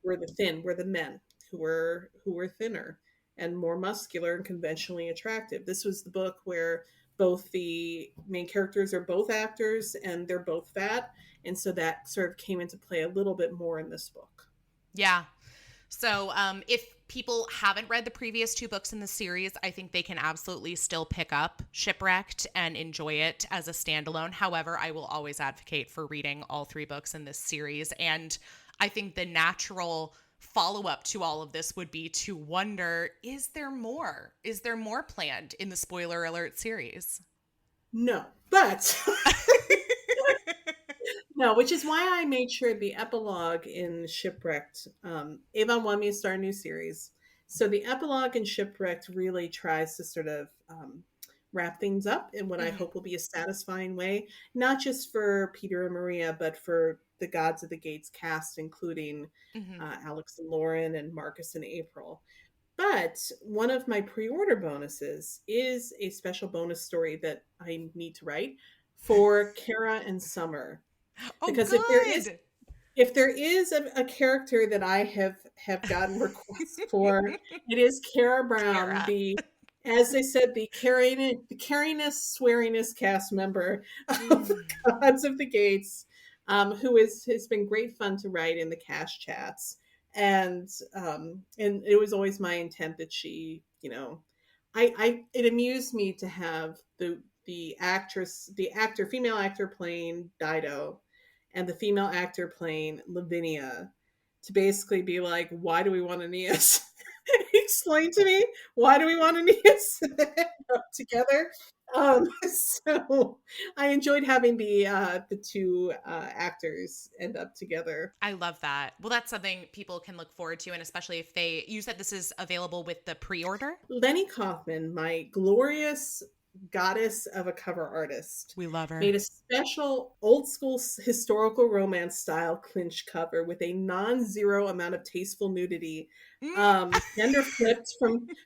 Speaker 2: were the men who were thinner and more muscular and conventionally attractive. This was the book where both the main characters are both actors and they're both fat, and so that sort of came into play a little bit more in this book.
Speaker 1: Yeah. So if people haven't read the previous two books in the series, I think they can absolutely still pick up Shipwrecked and enjoy it as a standalone. However, I will always advocate for reading all three books in this series. And I think the natural follow-up to all of this would be to wonder, is there more? Is there more planned in the spoiler alert series?
Speaker 2: No, but no, which is why I made sure the epilogue in Shipwrecked, Avon wanted me to start a new series. So the epilogue in Shipwrecked really tries to sort of wrap things up in what I
Speaker 1: Mm-hmm.
Speaker 2: hope will be a satisfying way, not just for Peter and Maria, but for the Gods of the Gates cast, including
Speaker 1: Mm-hmm.
Speaker 2: Alex and Lauren and Marcus and April. But one of my pre-order bonuses is a special bonus story that I need to write for Kara and Summer,
Speaker 1: Oh,
Speaker 2: because
Speaker 1: good.
Speaker 2: if there is a character that I have gotten requests for, it is Kara Brown,
Speaker 1: Kara.
Speaker 2: the, as they said, the cariness sweariness cast member of the
Speaker 1: Mm.
Speaker 2: Gods of the Gates, who has been great fun to write in the cast chats, and it was always my intent that she, you know, I it amused me to have the actor, female actor playing Dido, and the female actor playing Lavinia, to basically be like, why do we want Aeneas? Explain to me, why do we want Aeneas together? So I enjoyed having the two actors end up together.
Speaker 1: I love that. Well, that's something people can look forward to. And especially if you said this is available with the pre order.
Speaker 2: Leni Kaufmann, my glorious goddess of a cover artist,
Speaker 1: We love her.
Speaker 2: made a special old school historical romance style clinch cover with a non-zero amount of tasteful nudity,
Speaker 1: Mm.
Speaker 2: gender flipped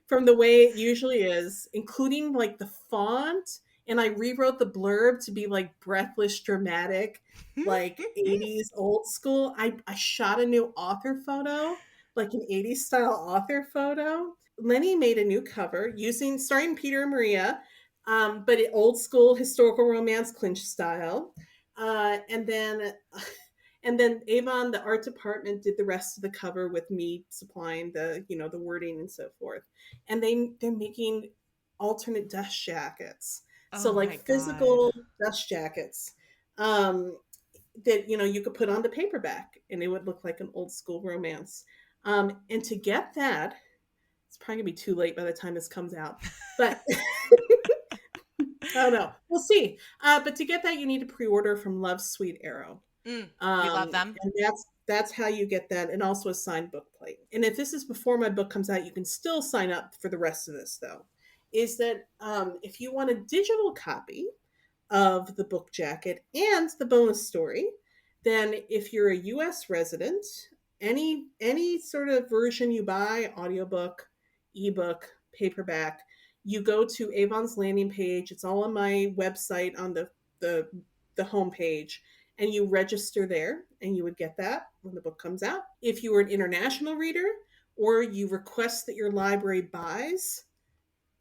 Speaker 2: from the way it usually is, including like the font. And I rewrote the blurb to be like breathless, dramatic, like 80s old school. I shot a new author photo, like an 80s style author photo. Leni made a new cover using starring Peter and Maria, but in old school historical romance clinch style. And then and then Avon, the art department, did the rest of the cover with me supplying the wording and so forth. And they're making alternate dust jackets. So
Speaker 1: Oh
Speaker 2: like
Speaker 1: my God.
Speaker 2: physical dust jackets, um, that you could put on the paperback and it would look like an old school romance. And to get that, it's probably gonna be too late by the time this comes out. But I don't know. We'll see. But to get that, you need to pre-order from Love's Sweet Arrow,
Speaker 1: We love them.
Speaker 2: and that's how you get that, and also a signed book plate. And if this is before my book comes out, you can still sign up for the rest of this. Though, is that if you want a digital copy of the book jacket and the bonus story, then if you're a U.S. resident, any sort of version you buy, audiobook, ebook, paperback, you go to Avon's landing page. It's all on my website on the the homepage, and you register there, and you would get that when the book comes out. If you were an international reader, or you request that your library buys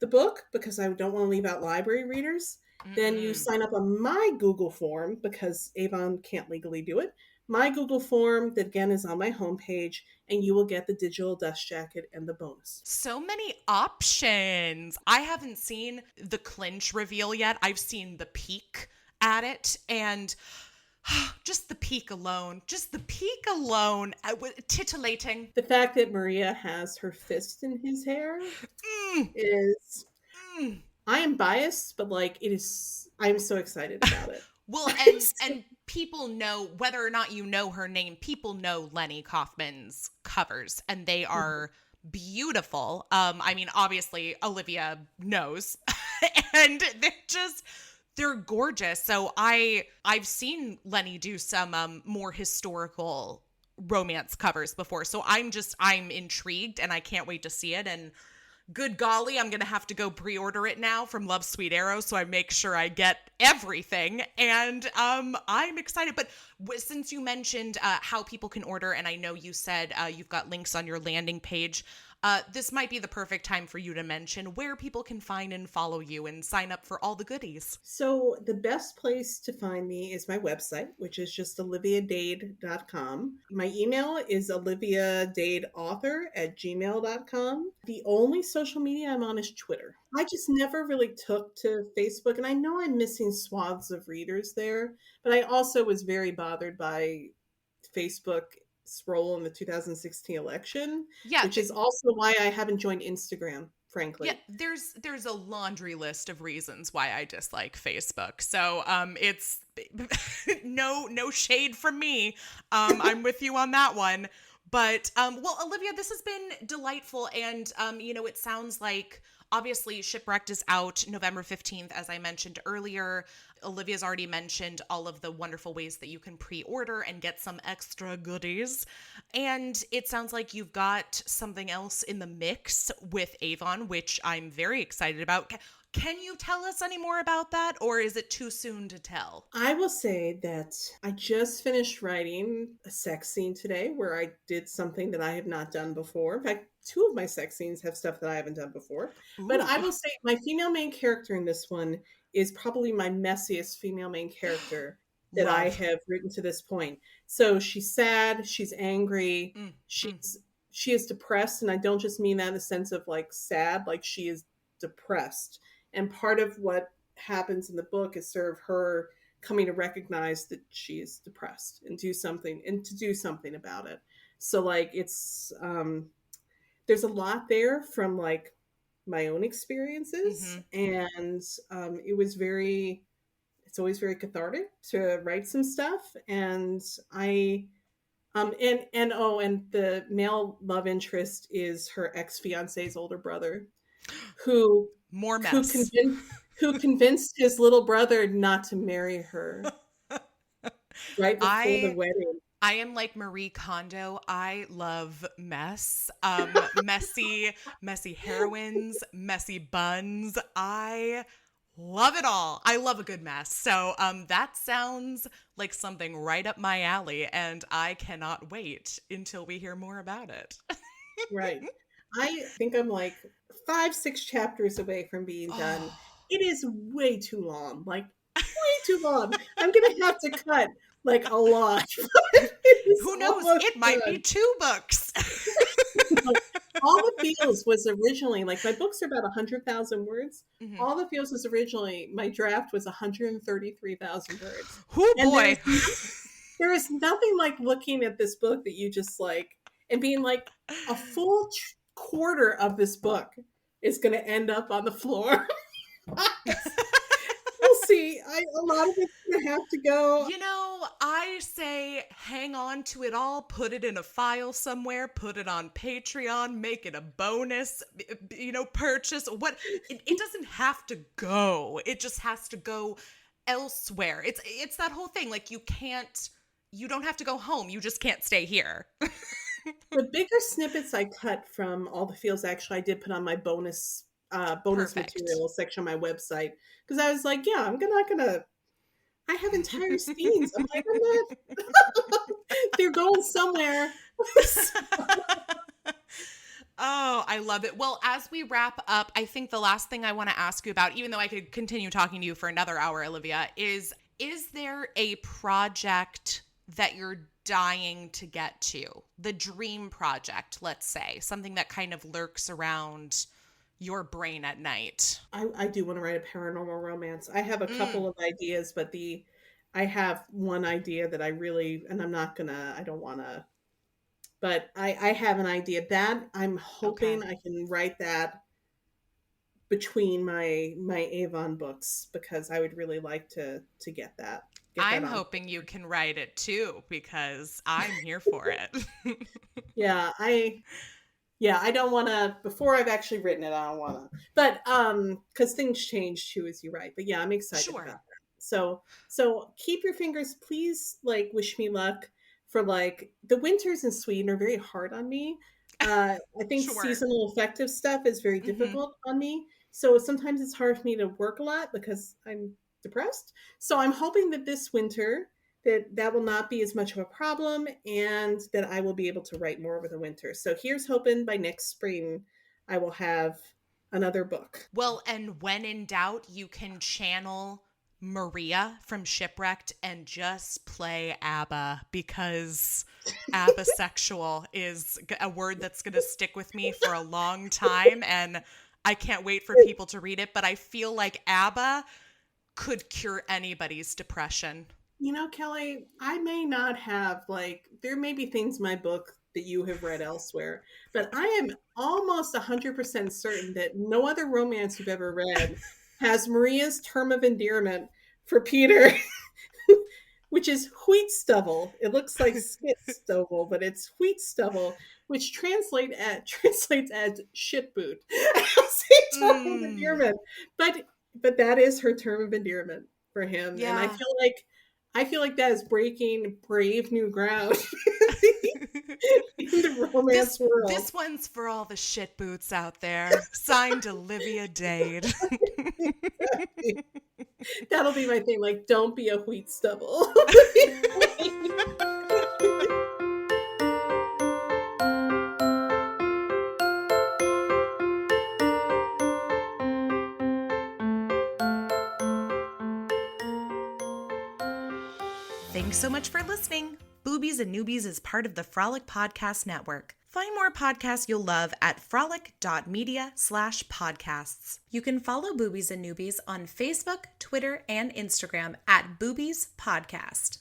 Speaker 2: the book because I don't want to leave out library readers, then you sign up on my Google form because Avon can't legally do it. My Google form that again is on my homepage, and you will get the digital dust jacket and the bonus.
Speaker 1: So many options. I haven't seen the clinch reveal yet. I've seen the peek at it, and just the peek alone, titillating.
Speaker 2: The fact that Maria has her fist in his hair is, I am biased, but like I'm so excited about it.
Speaker 1: Well, and people know, whether or not you know her name, people know Leni Kaufmann's covers, and they are beautiful. I mean, obviously Olivia knows, and they're gorgeous. So I've seen Leni do some more historical romance covers before. So I'm intrigued, and I can't wait to see it. And good golly, I'm going to have to go pre-order it now from Love Sweet Arrow, so I make sure I get everything. And I'm excited. But since you mentioned how people can order, and I know you said you've got links on your landing page, this might be the perfect time for you to mention where people can find and follow you and sign up for all the goodies.
Speaker 2: So the best place to find me is my website, which is just oliviadade.com. My email is oliviadadeauthor@gmail.com. The only social media I'm on is Twitter. I just never really took to Facebook, and I know I'm missing swaths of readers there, but I also was very bothered by Facebook role in the 2016 election, which is also why I haven't joined Instagram, frankly.
Speaker 1: Yeah, there's a laundry list of reasons why I dislike Facebook. So it's no shade from me. I'm with you on that one. But well, Olivia, this has been delightful, and it sounds like obviously Shipwrecked is out November 15th, as I mentioned earlier. Olivia's already mentioned all of the wonderful ways that you can pre-order and get some extra goodies. And it sounds like you've got something else in the mix with Avon, which I'm very excited about. Can you tell us any more about that, or is it too soon to tell?
Speaker 2: I will say that I just finished writing a sex scene today where I did something that I have not done before. In fact, 2 of my sex scenes have stuff that I haven't done before. Ooh. But I will say my female main character in this one is probably my messiest female main character that I have written to this point. So she's sad, she's angry, she is depressed, and I don't just mean that in the sense of like sad, like she is depressed. And part of what happens in the book is sort of her coming to recognize that she is depressed and to do something about it. So like it's there's a lot there from like my own experiences, and it's always very cathartic to write some stuff. And I and the male love interest is her ex-fiance's older brother, who
Speaker 1: more mess.
Speaker 2: Who convinced his little brother not to marry her right before the wedding.
Speaker 1: I am like Marie Kondo. I love mess. Messy heroines, messy buns. I love it all. I love a good mess. So that sounds like something right up my alley, and I cannot wait until we hear more about it.
Speaker 2: Right. I think I'm like 5-6 chapters away from being done. It is way too long. Like, way too long. I'm going to have to cut like a lot.
Speaker 1: Who knows? It might be 2 books.
Speaker 2: All the Feels was originally, like, my books are about 100,000 words. All the Feels was originally, my draft was 133,000 words.
Speaker 1: Oh boy.
Speaker 2: There is nothing like looking at this book that you just like, and being like, a full quarter of this book is going to end up on the floor. We'll see. A lot of it's going to have to go.
Speaker 1: I say hang on to it all, put it in a file somewhere, put it on Patreon, make it a bonus, purchase. It doesn't have to go. It just has to go elsewhere. It's that whole thing. Like, you don't have to go home. You just can't stay here.
Speaker 2: The bigger snippets I cut from All the Feels, actually, I did put on my bonus material section on my website, because I was like, yeah, I have entire scenes. I'm like, I'm not. They're going somewhere.
Speaker 1: Oh, I love it. Well, as we wrap up, I think the last thing I want to ask you about, even though I could continue talking to you for another hour, Olivia, is there a project that you're dying to get to? The dream project, let's say, something that kind of lurks around your brain at night.
Speaker 2: I do want to write a paranormal romance. I have a couple of ideas, but I have one idea that I really, and I don't want to, but I have an idea that I'm
Speaker 1: Okay.
Speaker 2: hoping I can write that between my Avon books, because I would really like to get that
Speaker 1: I'm
Speaker 2: on.
Speaker 1: hoping you can write it too, because I'm here for it.
Speaker 2: Yeah, I don't want to, before I've actually written it, I don't want to. But cuz things change too as you write. But yeah, I'm excited about
Speaker 1: Sure.
Speaker 2: that. So keep your fingers, please, like wish me luck for, like, the winters in Sweden are very hard on me. I think
Speaker 1: Sure.
Speaker 2: seasonal affective stuff is very
Speaker 1: Hmm.
Speaker 2: difficult on me. So sometimes it's hard for me to work a lot because I'm depressed. So I'm hoping that this winter that will not be as much of a problem, and that I will be able to write more over the winter. So here's hoping by next spring I will have another book.
Speaker 1: Well, and when in doubt, you can channel Maria from Shipwrecked and just play ABBA, because ABBA sexual is a word that's going to stick with me for a long time. And I can't wait for people to read it. But I feel like ABBA could cure anybody's depression.
Speaker 2: You know, Kelly, I may not have, like, there may be things in my book that you have read elsewhere, but I am almost 100% certain that no other romance you've ever read has Maria's term of endearment for Peter, which is wheat stubble. It looks like skit stubble, but it's wheat stubble, which translates as shit boot. As a term of
Speaker 1: Mm,
Speaker 2: endearment, but that is her term of endearment for him, and
Speaker 1: yeah.
Speaker 2: I feel like that is breaking brave new ground in the romance world.
Speaker 1: This one's for all the shit boots out there. Signed Olivia Dade.
Speaker 2: That'll be my thing. Like, don't be a wheat stubble.
Speaker 1: Thanks so much for listening. Boobies and Noobies is part of the Frolic Podcast Network. Find more podcasts you'll love at frolic.media/podcasts. You can follow Boobies and Noobies on Facebook, Twitter, and Instagram at Boobies Podcast.